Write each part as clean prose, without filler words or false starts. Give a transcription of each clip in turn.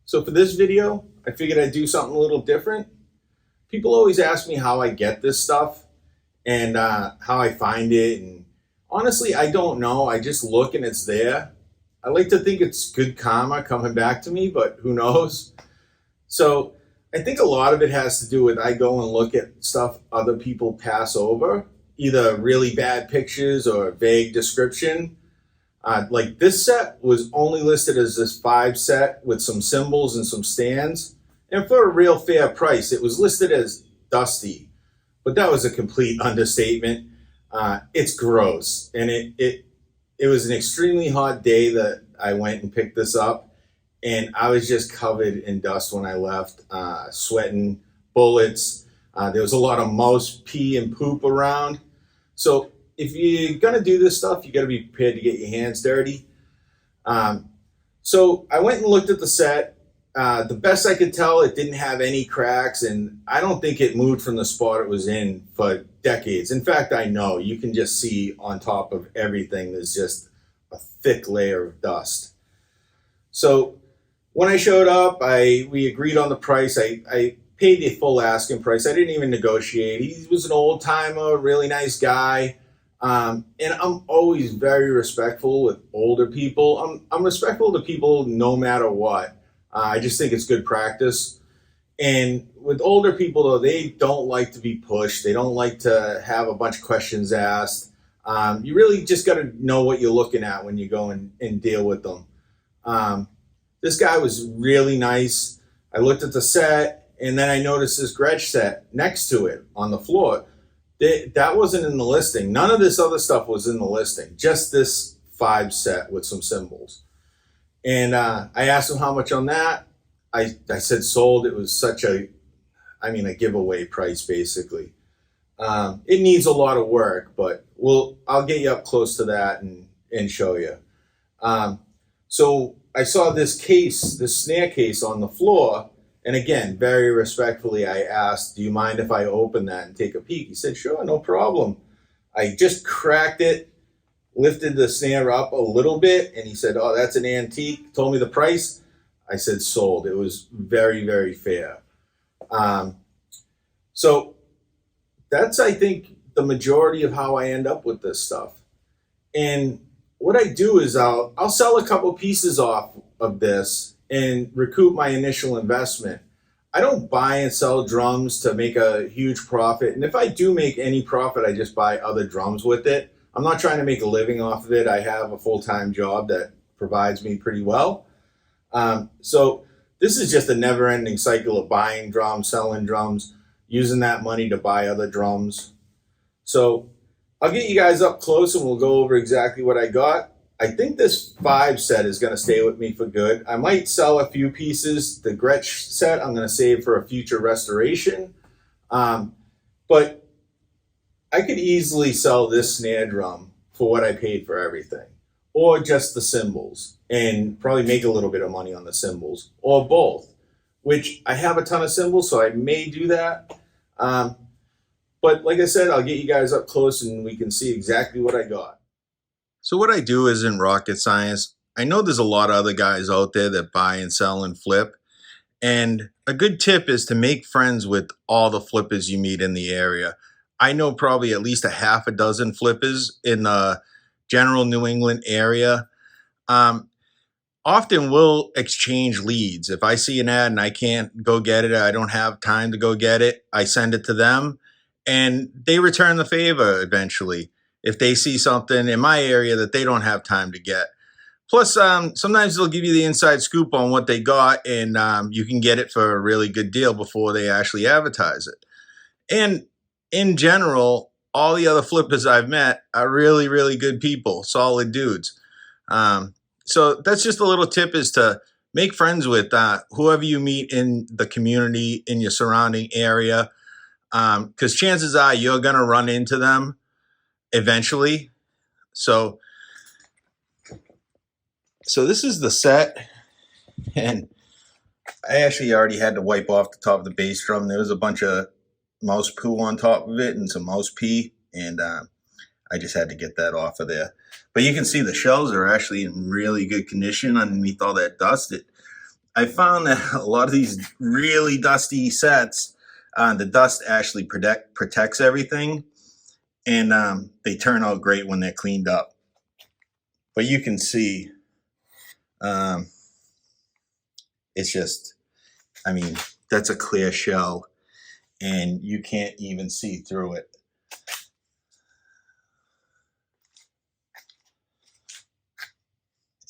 So for this video, I figured I'd do something a little different. People always ask me how I get this stuff and how I find it. And honestly, I don't know. I just look and it's there. I like to think it's good karma coming back to me, but who knows? So I think a lot of it has to do with I go and look at stuff other people pass over, either really bad pictures or vague description. Like this set was only listed as this Fibes set with some cymbals and some stands. And for a real fair price, it was listed as dusty, but that was a complete understatement. It's gross. And it was an extremely hot day that I went and picked this up. And I was just covered in dust when I left, sweating bullets. There was a lot of mouse, pee, and poop around. So if you're gonna do this stuff, you gotta be prepared to get your hands dirty. So I went and looked at the set. The best I could tell, it didn't have any cracks, and I don't think it moved from the spot it was in for decades. In fact, I know you can just see on top of everything, there's just a thick layer of dust. So when I showed up, we agreed on the price. I paid the full asking price. I didn't even negotiate. He was an old timer, really nice guy. And I'm always very respectful with older people. I'm respectful to people no matter what. I just think it's good practice. And with older people, though, they don't like to be pushed. They don't like to have a bunch of questions asked. You really just got to know what you're looking at when you go and deal with them. This guy was really nice. I looked at the set, and then I noticed this Gretsch set next to it on the floor. That wasn't in the listing. None of this other stuff was in the listing. Just this Fibes set with some cymbals. And I asked him how much on that. I said sold. It was such a giveaway price basically. It needs a lot of work, but I'll get you up close to that and show you. So I saw this snare case on the floor. And again, very respectfully, I asked, do you mind if I open that and take a peek? He said, sure, no problem. I just cracked it, lifted the snare up a little bit, and he said, oh, that's an antique. Told me the price. I said, sold. It was very, very fair. So that's, I think, the majority of how I end up with this stuff. And what I do is I'll sell a couple pieces off of this and recoup my initial investment. I don't buy and sell drums to make a huge profit. And if I do make any profit, I just buy other drums with it. I'm not trying to make a living off of it. I have a full-time job that provides me pretty well. So this is just a never-ending cycle of buying drums, selling drums, using that money to buy other drums. So I'll get you guys up close and we'll go over exactly what I got. I think this Fibes set is going to stay with me for good. I might sell a few pieces. The Gretsch set I'm going to save for a future restoration. But I could easily sell this snare drum for what I paid for everything. Or just the cymbals and probably make a little bit of money on the cymbals. Or both, which I have a ton of cymbals, so I may do that. But like I said, I'll get you guys up close and we can see exactly what I got. So what I do isn't rocket science. I know there's a lot of other guys out there that buy and sell and flip. And a good tip is to make friends with all the flippers you meet in the area. I know probably at least a half a dozen flippers in the general New England area. Often we'll exchange leads. If I see an ad and I can't go get it, I don't have time to go get it, I send it to them and they return the favor eventually if they see something in my area that they don't have time to get. Plus, sometimes they'll give you the inside scoop on what they got, and you can get it for a really good deal before they actually advertise it. And in general, all the other flippers I've met are really, really good people, solid dudes. So that's just a little tip, is to make friends with whoever you meet in the community, in your surrounding area, because chances are you're going to run into them eventually. So this is the set, and I actually already had to wipe off the top of the bass drum. There was a bunch of mouse poo on top of it and some mouse pee, and I just had to get that off of there. But you can see the shells are actually in really good condition underneath all that dust. I found that a lot of these really dusty sets, the dust actually protects everything, and they turn out great when they're cleaned up. But you can see, um, it's just, I mean, that's a clear shell, and you can't even see through it.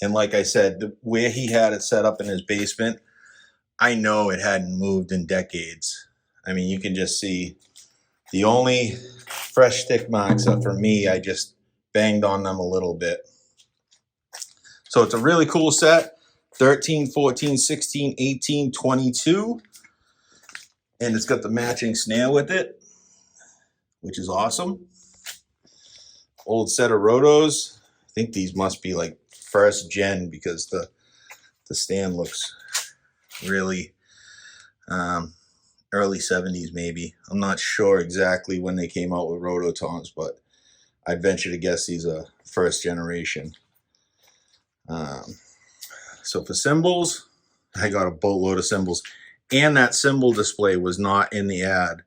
And like I said, where he had it set up in his basement, I know it hadn't moved in decades. I mean, you can just see the only fresh stick marks are for me. I just banged on them a little bit. So it's a really cool set. 13, 14, 16, 18, 22. And it's got the matching snare with it, which is awesome. Old set of rotos. I think these must be like first gen because the stand looks really early 70s maybe. I'm not sure exactly when they came out with rototoms, but I'd venture to guess these are first generation. So for cymbals, I got a boatload of cymbals, and that cymbal display was not in the ad.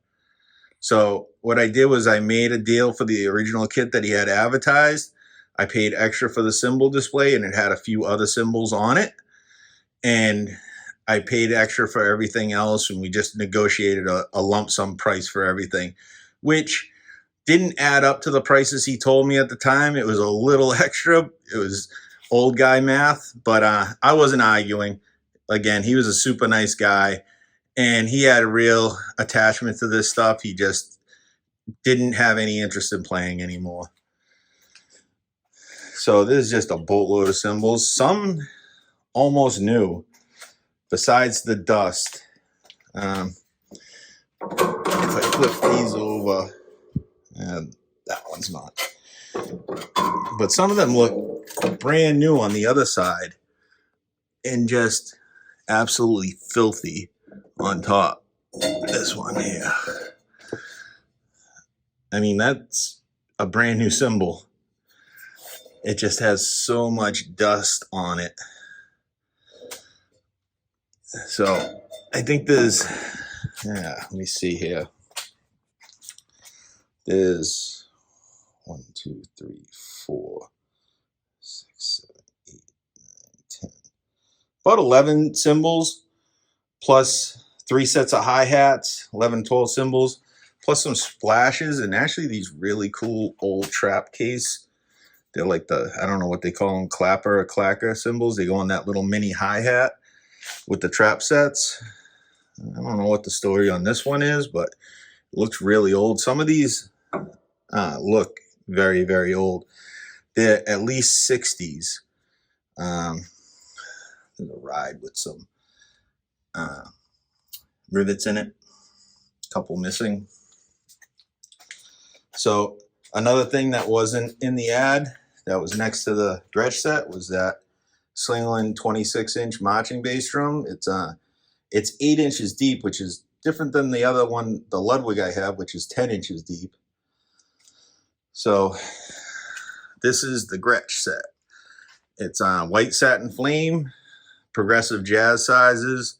So what I did was I made a deal for the original kit that he had advertised. I paid extra for the cymbal display, and it had a few other cymbals on it. And I paid extra for everything else, and we just negotiated a lump sum price for everything, which didn't add up to the prices he told me at the time. It was a little extra. It was old guy math, but I wasn't arguing. Again, he was a super nice guy, and he had a real attachment to this stuff. He just didn't have any interest in playing anymore. So this is just a boatload of cymbals. Some almost new, besides the dust. If I flip these over, and that one's not. But some of them look brand new on the other side and just absolutely filthy on top. This one here. I mean, that's a brand new cymbal. It just has so much dust on it. So I think there's, let me see here. There's 1, 2, 3, 4, 6, 7, 8, 9, 10. About 11 cymbals, plus 3 sets of hi-hats, 11, 12 cymbals, plus some splashes, and actually these really cool old trap case. They're like I don't know what they call them, clapper or clacker cymbals. They go on that little mini hi-hat with the trap sets. I don't know what the story on this one is, but it looks really old. Some of these look very, very old. They're at least 60s. There's a ride with some rivets in it, a couple missing. So another thing that wasn't in the ad that was next to the Gretsch set was that Slingland 26-inch marching bass drum. It's 8 inches deep, which is different than the other one, the Ludwig I have, which is 10 inches deep. So this is the Gretsch set. It's white satin flame, progressive jazz sizes,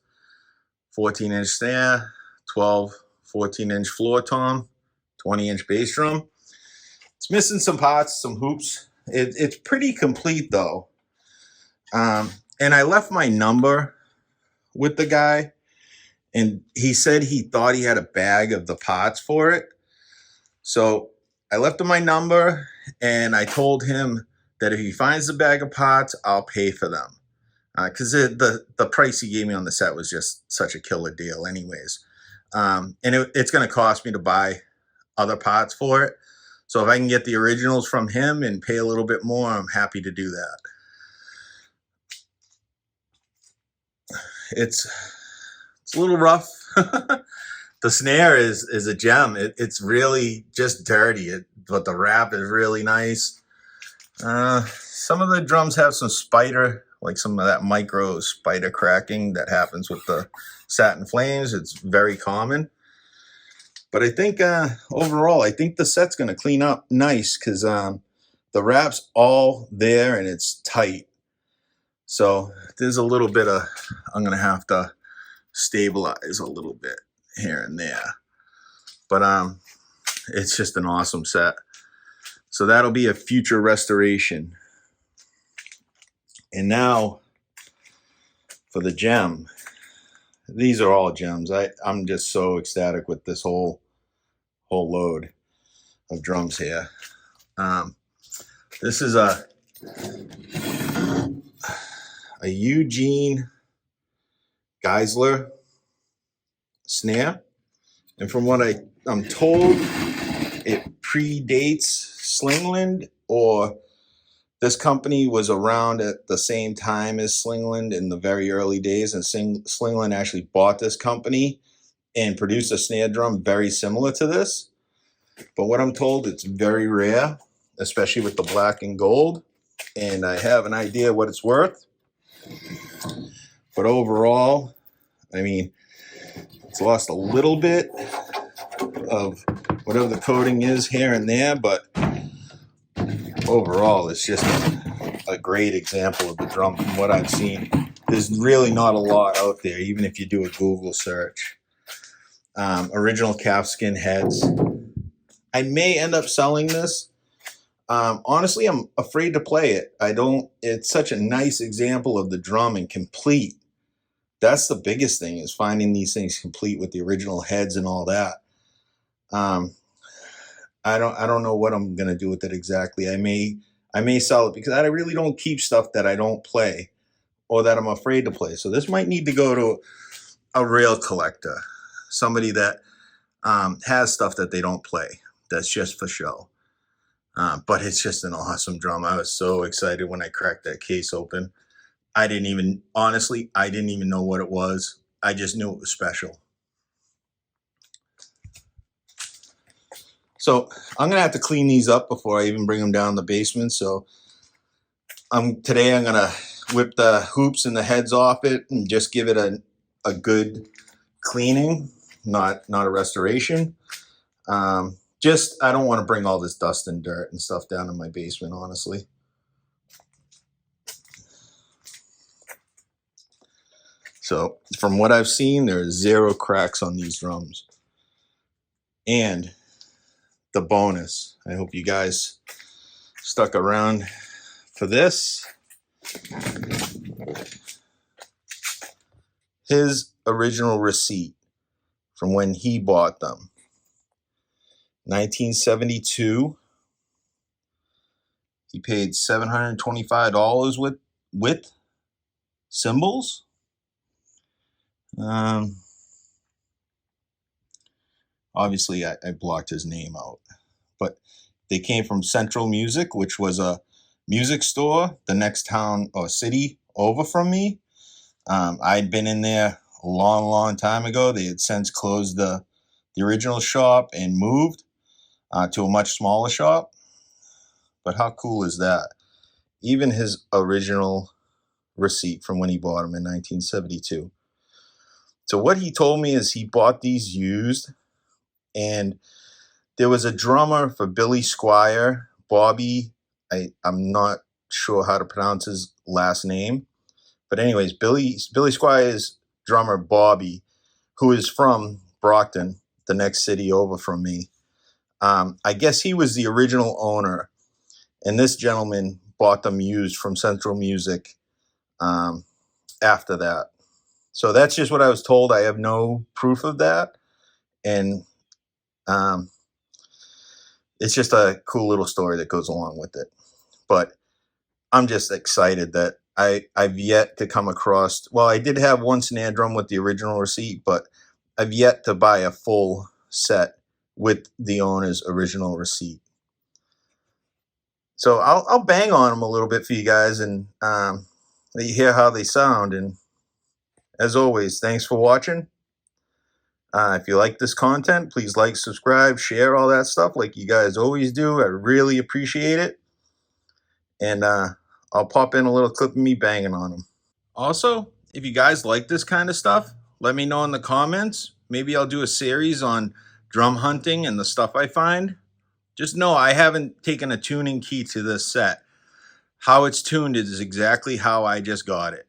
14-inch snare, 12, 14-inch floor tom, 20-inch bass drum. It's missing some parts, some hoops. It's pretty complete though. And I left my number with the guy, and he said he thought he had a bag of the parts for it. So I left him my number, and I told him that if he finds the bag of parts, I'll pay for them. Because the price he gave me on the set was just such a killer deal anyways. And it's going to cost me to buy other parts for it. So if I can get the originals from him and pay a little bit more, I'm happy to do that. It's a little rough. The snare is a gem. It's really just dirty, but the wrap is really nice. Some of the drums have some spider, like some of that micro spider cracking that happens with the satin flames. It's very common. But I think overall, I think the set's going to clean up nice because the wrap's all there and it's tight. So there's a little bit of, I'm going to have to stabilize a little bit here and there. But it's just an awesome set. So that'll be a future restoration. And now for the gem. These are all gems. I'm just so ecstatic with this whole load of drums here. This is a Eugene Geisler snare, and from what I'm told, it predates Slingland, or this company was around at the same time as Slingland in the very early days, and Slingland actually bought this company and produced a snare drum very similar to this. But what I'm told, it's very rare, especially with the black and gold, and I have an idea what it's worth. But overall, I mean, it's lost a little bit of whatever the coating is here and there, but overall, it's just a great example of the drum from what I've seen. There's really not a lot out there, even if you do a Google search. Original calfskin heads. I may end up selling this. Honestly, I'm afraid to play it. It's such a nice example of the drum and complete. That's the biggest thing, is finding these things complete with the original heads and all that. I don't know what I'm gonna do with it exactly. I may sell it because I really don't keep stuff that I don't play or that I'm afraid to play. So this might need to go to a real collector, somebody that has stuff that they don't play, that's just for show. But it's just an awesome drum. I was so excited when I cracked that case open. Honestly, I didn't even know what it was. I just knew it was special. So I'm gonna have to clean these up before I even bring them down the basement. So today I'm gonna whip the hoops and the heads off it and just give it a good cleaning, not a restoration. I don't want to bring all this dust and dirt and stuff down in my basement, honestly. So from what I've seen, there are 0 cracks on these drums. And the bonus, I hope you guys stuck around for this. His original receipt from when he bought them. 1972. He paid $725 with cymbals. Obviously, I blocked his name out, but they came from Central Music, which was a music store the next town or city over from me. I'd been in there a long time ago. They had since closed the original shop and moved to a much smaller shop. But how cool is that? Even his original receipt from when he bought them in 1972. So what he told me is he bought these used, and there was a drummer for Billy Squire, Bobby. I'm not sure how to pronounce his last name. But anyways, Billy Squire's drummer, Bobby, who is from Brockton, the next city over from me. I guess he was the original owner, and this gentleman bought them used from Central Music after that. So that's just what I was told. I have no proof of that. And it's just a cool little story that goes along with it. But I'm just excited that I've yet to come across, well, I did have one snare drum with the original receipt, but I've yet to buy a full set with the owner's original receipt. So I'll bang on them a little bit for you guys and let you hear how they sound. And as always, thanks for watching. If you like this content, please like, subscribe, share, all that stuff like you guys always do. I really appreciate it. And I'll pop in a little clip of me banging on them. Also, if you guys like this kind of stuff, let me know in the comments. Maybe I'll do a series on drum hunting and the stuff I find. Just know I haven't taken a tuning key to this set. How it's tuned is exactly how I just got it.